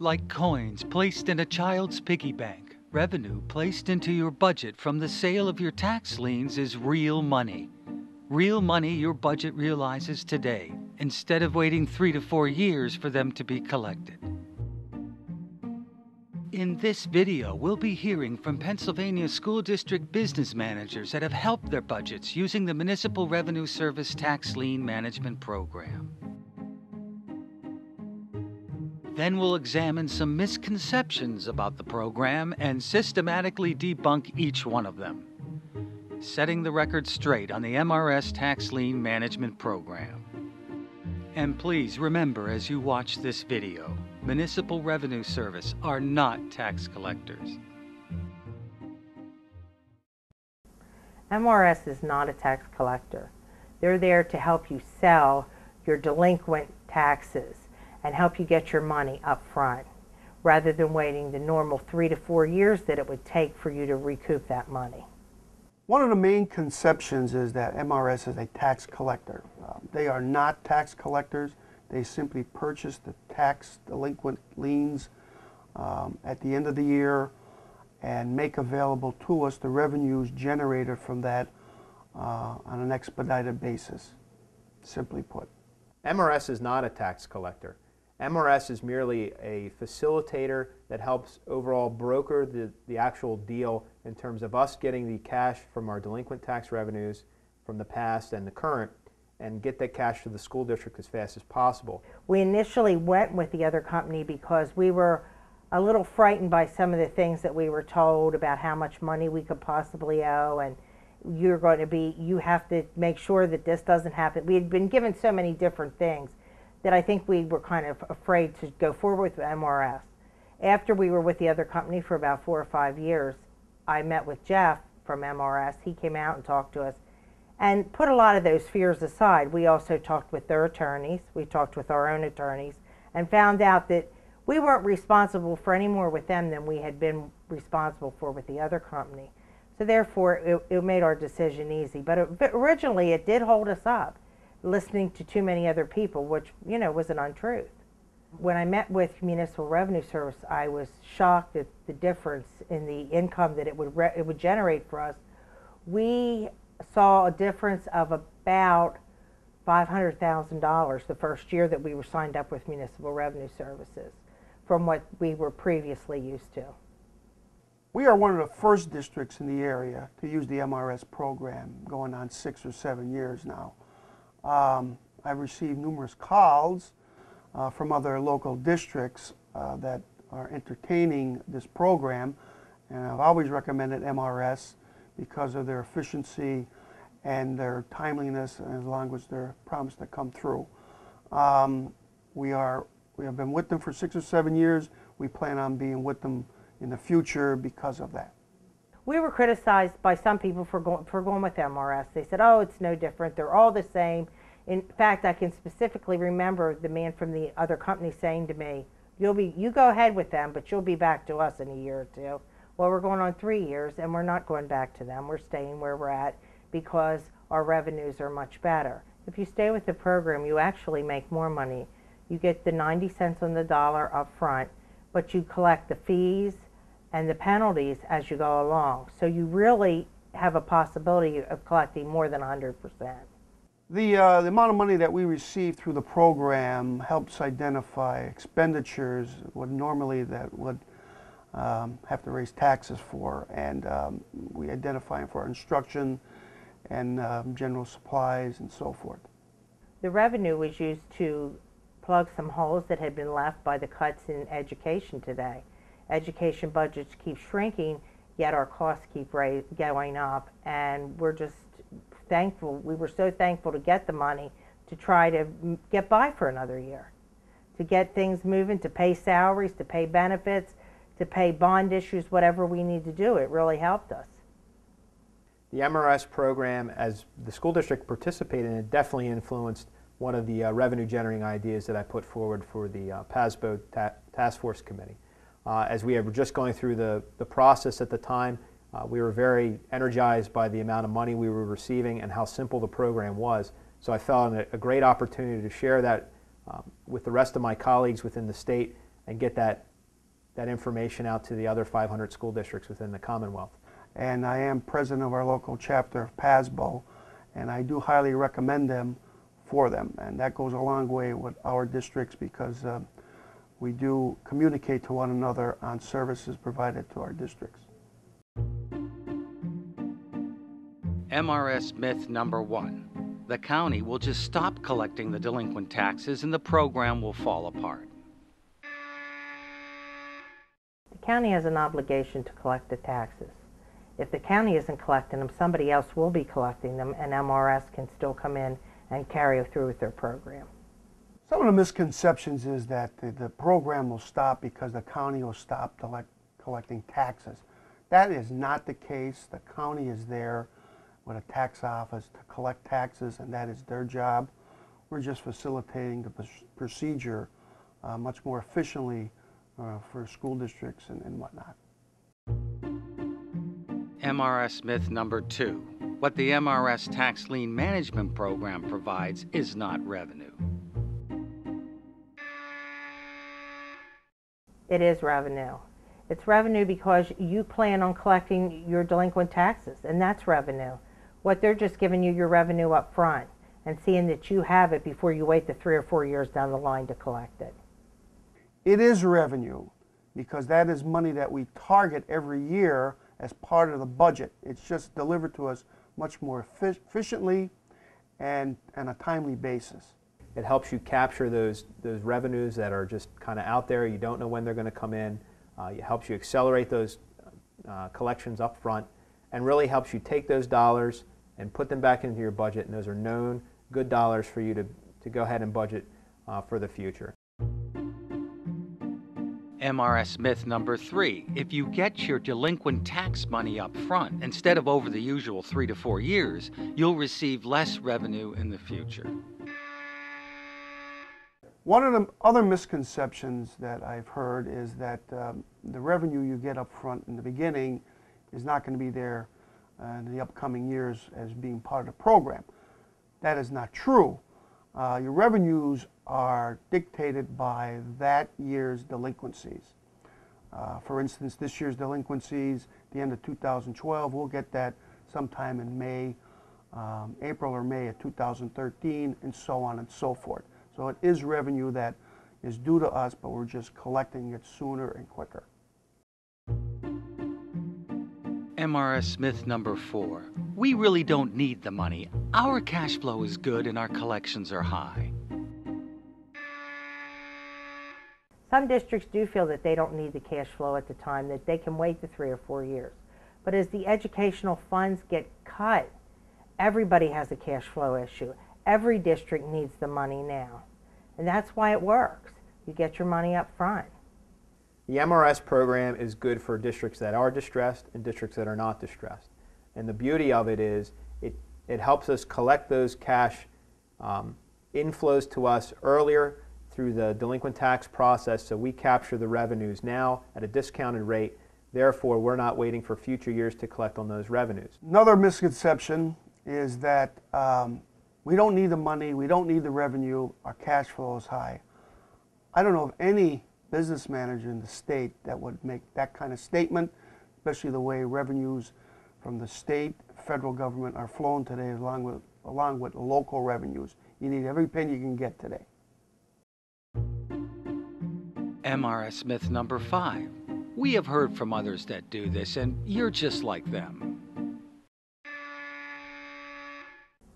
Like coins placed in a child's piggy bank, revenue placed into your budget from the sale of your tax liens is real money. Real money your budget realizes today, instead of waiting 3 to 4 years for them to be collected. In this video, we'll be hearing from Pennsylvania school district business managers that have helped their budgets using the Municipal Revenue Service Tax Lien Management Program. Then we'll examine some misconceptions about the program and systematically debunk each one of them, setting the record straight on the MRS Tax Lien Management Program. And please remember as you watch this video, Municipal Revenue Service are not tax collectors. MRS is not a tax collector. They're there to help you sell your delinquent taxes and help you get your money up front, rather than waiting the normal 3 to 4 years that it would take for you to recoup that money. One of the main conceptions is that MRS is a tax collector. They are not tax collectors. They simply purchase the tax delinquent liens at the end of the year and make available to us the revenues generated from that on an expedited basis, simply put. MRS is not a tax collector. MRS is merely a facilitator that helps overall broker the actual deal in terms of us getting the cash from our delinquent tax revenues from the past and the current, and get that cash to the school district as fast as possible. We initially went with the other company because we were a little frightened by some of the things that we were told about how much money we could possibly owe, and you have to make sure that this doesn't happen. We had been given so many different things that I think we were kind of afraid to go forward with MRS. After we were with the other company for about 4 or 5 years, I met with Jeff from MRS. He came out and talked to us and put a lot of those fears aside. We also talked with their attorneys, we talked with our own attorneys, and found out that we weren't responsible for any more with them than we had been responsible for with the other company. So therefore, it made our decision easy. But originally, it did hold us up, listening to too many other people, which, was an untruth. When I met with Municipal Revenue Service, I was shocked at the difference in the income that it would generate for us. We saw a difference of about $500,000 the first year that we were signed up with Municipal Revenue Services from what we were previously used to. We are one of the first districts in the area to use the MRS program, going on 6 or 7 years now. I've received numerous calls from other local districts that are entertaining this program, and I've always recommended MRS because of their efficiency and their timeliness, as long as they're promised to come through. We have been with them for 6 or 7 years. We plan on being with them in the future because of that. We were criticized by some people for going with MRS. They said, oh, it's no different. They're all the same. In fact, I can specifically remember the man from the other company saying to me, you go ahead with them, but you'll be back to us in a year or 2. Well, we're going on 3 years, and we're not going back to them. We're staying where we're at because our revenues are much better. If you stay with the program, you actually make more money. You get the 90 cents on the dollar up front, but you collect the fees and the penalties as you go along. So you really have a possibility of collecting more than 100%. The amount of money that we receive through the program helps identify expenditures would have to raise taxes for, and we identify them for instruction and general supplies and so forth. The revenue was used to plug some holes that had been left by the cuts in education today. Education budgets keep shrinking, yet our costs keep going up, and we're just thankful. We were so thankful to get the money to try to get by for another year, to get things moving, to pay salaries, to pay benefits, to pay bond issues, whatever we need to do. It really helped us. The MRS program, as the school district participated in it, definitely influenced one of the revenue generating ideas that I put forward for the PASBO Task Force Committee. As we were just going through the process at the time, we were very energized by the amount of money we were receiving and how simple the program was. So I felt a great opportunity to share that with the rest of my colleagues within the state and get that that information out to the other 500 school districts within the Commonwealth. And I am president of our local chapter of PASBO, and I do highly recommend them for them. And that goes a long way with our districts because we do communicate to one another on services provided to our districts. MRS myth number 1. The county will just stop collecting the delinquent taxes and the program will fall apart. The county has an obligation to collect the taxes. If the county isn't collecting them, somebody else will be collecting them, and MRS can still come in and carry through with their program. Some of the misconceptions is that the program will stop because the county will stop collecting taxes. That is not the case. The county is there with a tax office to collect taxes, and that is their job. We're just facilitating the procedure much more efficiently for school districts and whatnot. MRS myth number 2. What the MRS Tax Lien Management Program provides is not revenue. It is revenue. It's revenue because you plan on collecting your delinquent taxes, and that's revenue. What they're just giving you your revenue up front and seeing that you have it before you wait the 3 or 4 years down the line to collect it. It is revenue because that is money that we target every year as part of the budget. It's just delivered to us much more efficiently and on a timely basis. It helps you capture those revenues that are just kind of out there. You don't know when they're going to come in. It helps you accelerate those collections up front and really helps you take those dollars and put them back into your budget, and those are known good dollars for you to go ahead and budget for the future. MRS myth number 3. If you get your delinquent tax money up front instead of over the usual 3 to 4 years, you'll receive less revenue in the future. One of the other misconceptions that I've heard is that the revenue you get up front in the beginning is not going to be there in the upcoming years as being part of the program. That is not true. Your revenues are dictated by that year's delinquencies. For instance, this year's delinquencies, the end of 2012, we'll get that sometime in May, April or May of 2013, and so on and so forth. So it is revenue that is due to us, but we're just collecting it sooner and quicker. MRS myth number 4. We really don't need the money. Our cash flow is good and our collections are high. Some districts do feel that they don't need the cash flow at the time, that they can wait the 3 or 4 years. But as the educational funds get cut, everybody has a cash flow issue. Every district needs the money now. And that's why it works. You get your money up front. The MRS program is good for districts that are distressed and districts that are not distressed. And the beauty of it is it helps us collect those cash inflows to us earlier through the delinquent tax process, so we capture the revenues now at a discounted rate. Therefore, we're not waiting for future years to collect on those revenues. Another misconception is that we don't need the money, we don't need the revenue, our cash flow is high. I don't know of any business manager in the state that would make that kind of statement, especially the way revenues from the state, federal government are flown today along with local revenues. You need every penny you can get today. MRS myth number 5. We have heard from others that do this, and you're just like them.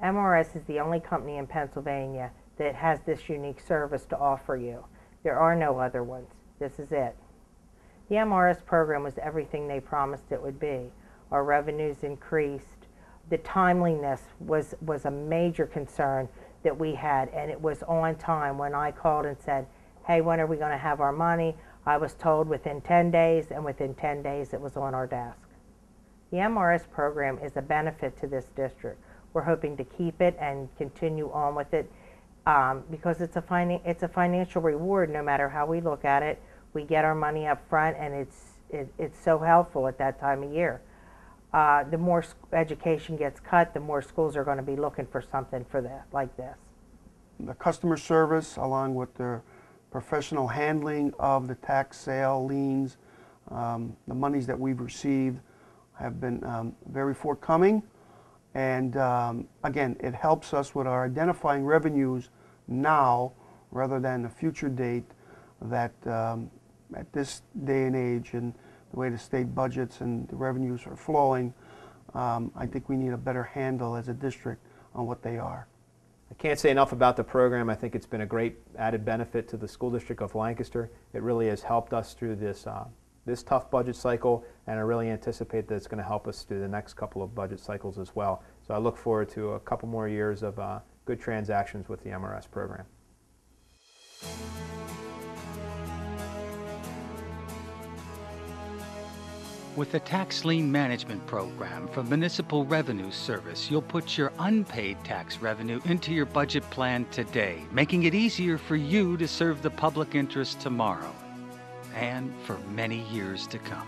MRS is the only company in Pennsylvania that has this unique service to offer you. There are no other ones. This is it. The MRS program was everything they promised it would be. Our revenues increased. The timeliness was a major concern that we had, and it was on time. When I called and said, hey, when are we going to have our money? I was told within 10 days, and within 10 days it was on our desk. The MRS program is a benefit to this district. We're hoping to keep it and continue on with it because it's a financial reward no matter how we look at it. We get our money up front, and it's so helpful at that time of year. The more education gets cut, the more schools are going to be looking for something for that, like this. The customer service, along with the professional handling of the tax sale liens. The monies that we've received have been very forthcoming, and again, it helps us with our identifying revenues now rather than a future date, that at this day and age and the way the state budgets and the revenues are flowing, I think we need a better handle as a district on what they are. I can't say enough about the program. I think it's been a great added benefit to the School District of Lancaster. It really has helped us through this tough budget cycle, and I really anticipate that it's going to help us through the next couple of budget cycles as well. So I look forward to a couple more years of good transactions with the MRS program. With the Tax Lien Management Program from Municipal Revenue Service, you'll put your unpaid tax revenue into your budget plan today, making it easier for you to serve the public interest tomorrow and for many years to come.